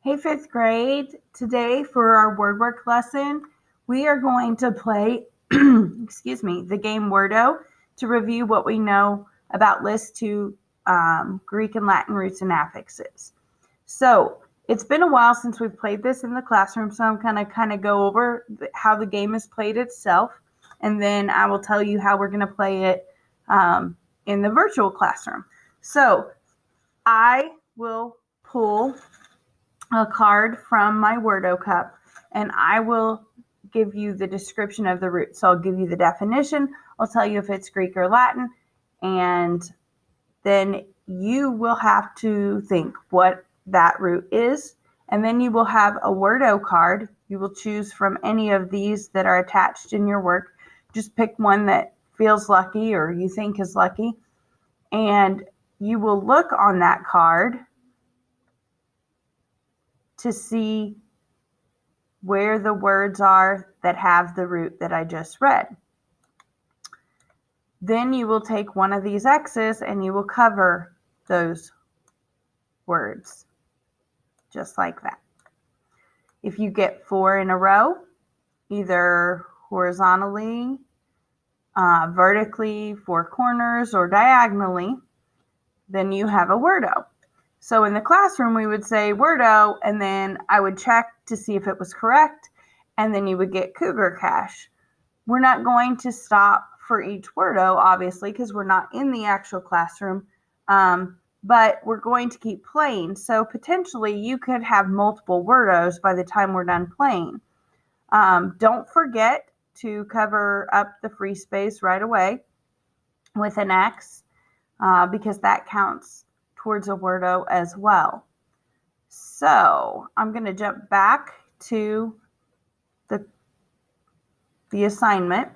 Hey, fifth grade. Today for our word work lesson, we are going to play, the game Wordo to review what we know about list to Greek and Latin roots and affixes. So it's been a while since we've played this in the classroom, so I'm going to kind of go over how the game is played itself, and then I will tell you how we're going to play it in the virtual classroom. So I will pull a card from my Wordo cup, and I will give you the description of the root. So I'll give you the definition. I'll tell you if it's Greek or Latin, and then you will have to think what that root is. And then you will have a Wordo card. You will choose from any of these that are attached in your work. Just pick one that feels lucky or you think is lucky. And you will look on that card to see where the words are that have the root that I just read. Then you will take one of these X's and you will cover those words, just like that. If you get 4 in a row, either horizontally, vertically, 4 corners, or diagonally, then you have a Wordo. So in the classroom, we would say Wordo, and then I would check to see if it was correct, and then you would get Cougar Cash. We're not going to stop for each Wordo, obviously, because we're not in the actual classroom, but we're going to keep playing. So potentially you could have multiple Wordos by the time we're done playing. Don't forget to cover up the free space right away with an X, because that counts towards a Wordo as well. So I'm going to jump back to the assignment.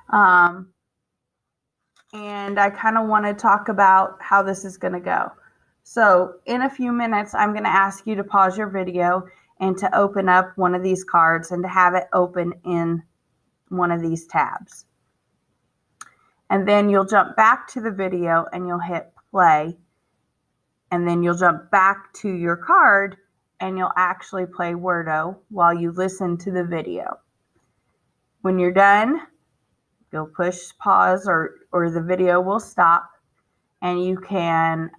And I kind of want to talk about how this is going to go. So in a few minutes, I'm going to ask you to pause your video and to open up one of these cards and to have it open in one of these tabs. And then you'll jump back to the video and you'll hit play. And then you'll jump back to your card and you'll actually play Wordo while you listen to the video. When you're done, you'll push pause or the video will stop, and you can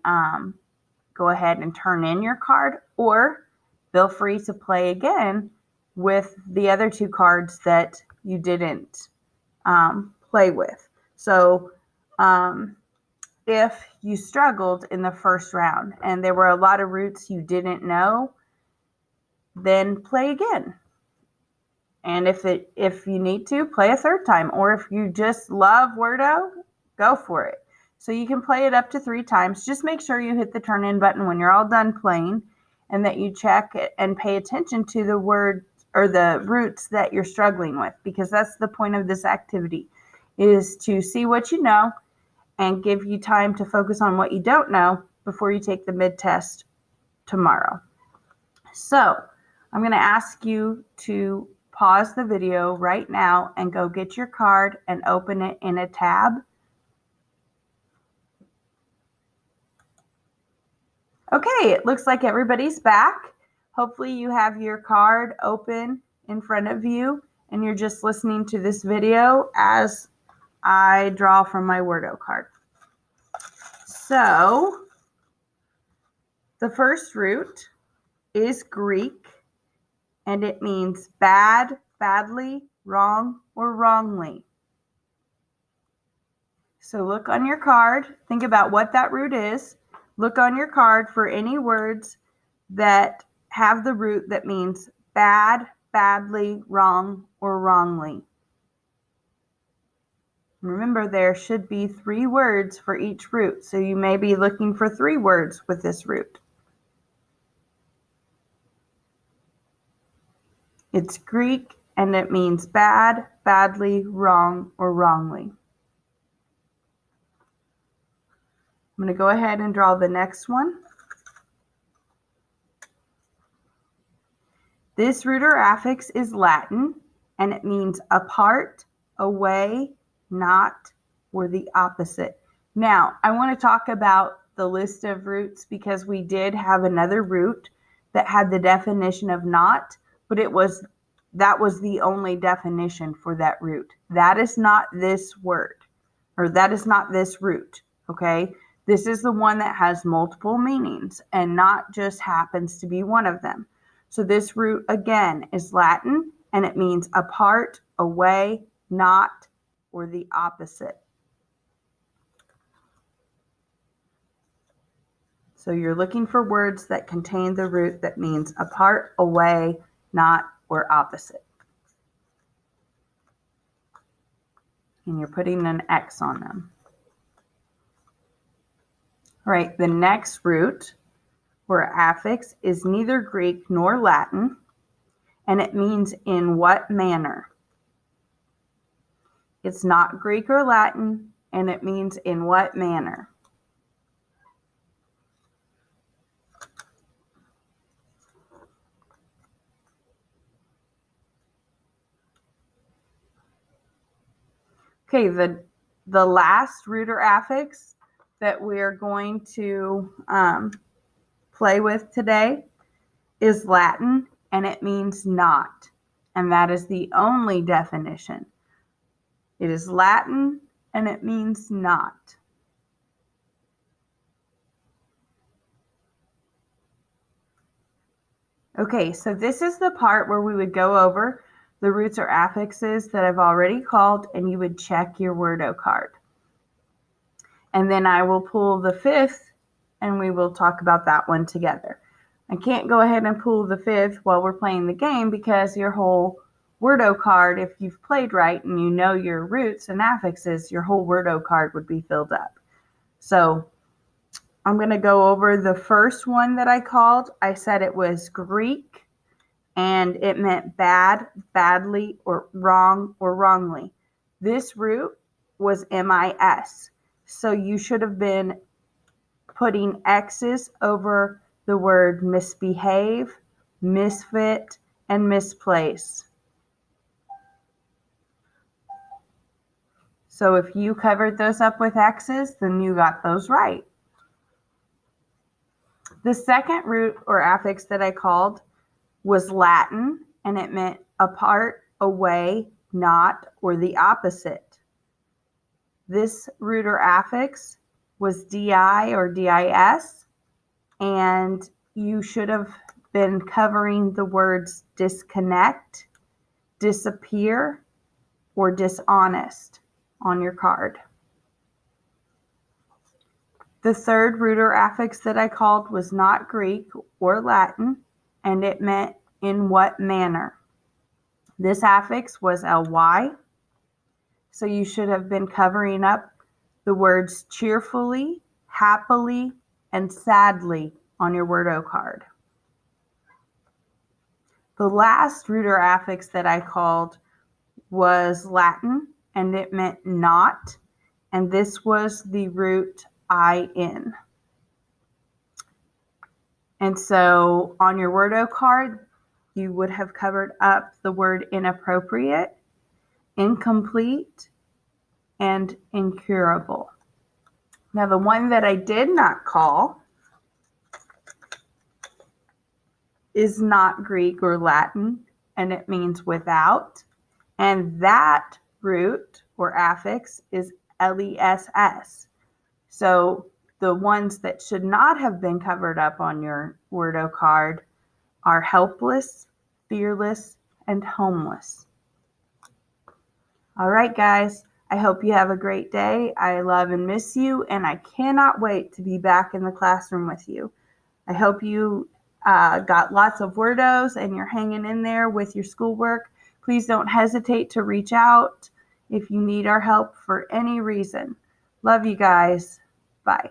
go ahead and turn in your card, or feel free to play again with the other 2 cards that you didn't play with. So if you struggled in the first round and there were a lot of roots you didn't know, then play again. And if you need to, play a third time. Or if you just love Wordo, go for it. So you can play it up to 3 times. Just make sure you hit the turn in button when you're all done playing, and that you check and pay attention to the word or the roots that you're struggling with, because that's the point of this activity, is to see what you know and give you time to focus on what you don't know before you take the mid-test tomorrow. So I'm going to ask you to pause the video right now and go get your card and open it in a tab. Okay, it looks like everybody's back. Hopefully you have your card open in front of you and you're just listening to this video as I draw from my Wordo card. So the first root is Greek, and it means bad, badly, wrong, or wrongly. So look on your card, think about what that root is. Look on your card for any words that have the root that means bad, badly, wrong, or wrongly. Remember, there should be 3 words for each root, so you may be looking for 3 words with this root. It's Greek, and it means bad, badly, wrong, or wrongly. I'm going to go ahead and draw the next one. This root or affix is Latin, and it means apart, away, not, or the opposite. Now, I want to talk about the list of roots because we did have another root that had the definition of not, but that was the only definition for that root. That is not this word, or that is not this root, okay? This is the one that has multiple meanings and not just happens to be one of them. So this root, again, is Latin, and it means apart, away, not, or the opposite. So you're looking for words that contain the root that means apart, away, not, or opposite. And you're putting an X on them. All right, the next root or affix is neither Greek nor Latin, and it means in what manner. It's not Greek or Latin, and it means in what manner. Okay, the last root or affix that we're going to play with today is Latin, and it means not. And that is the only definition. It is Latin, and it means not. Okay, so this is the part where we would go over the roots or affixes that I've already called, and you would check your Wordo card. And then I will pull the fifth, and we will talk about that one together. I can't go ahead and pull the fifth while we're playing the game because your whole Wordo card, if you've played right and you know your roots and affixes, your whole Wordo card would be filled up. So I'm going to go over the first one that I called. I said it was Greek, and it meant bad, badly, or wrong, or wrongly. This root was MIS. So you should have been putting X's over the word misbehave, misfit, and misplace. So if you covered those up with X's, then you got those right. The second root or affix that I called was Latin, and it meant apart, away, not, or the opposite. This root or affix was DI or DIS, and you should have been covering the words disconnect, disappear, or dishonest on your card. The third root or affix that I called was not Greek or Latin, and it meant in what manner. This affix was LY, so you should have been covering up the words cheerfully, happily, and sadly on your Wordo card. The last root or affix that I called was Latin, and it meant not, and this was the root IN. And so on your Wordo card, you would have covered up the word inappropriate, incomplete, and incurable. Now the one that I did not call is not Greek or Latin, and it means without. And that root or affix is LESS. So the ones that should not have been covered up on your Wordo card are helpless, fearless, and homeless. All right, guys. I hope you have a great day. I love and miss you, and I cannot wait to be back in the classroom with you. I hope you got lots of Wordos and you're hanging in there with your schoolwork. Please don't hesitate to reach out if you need our help for any reason. Love you guys. Bye.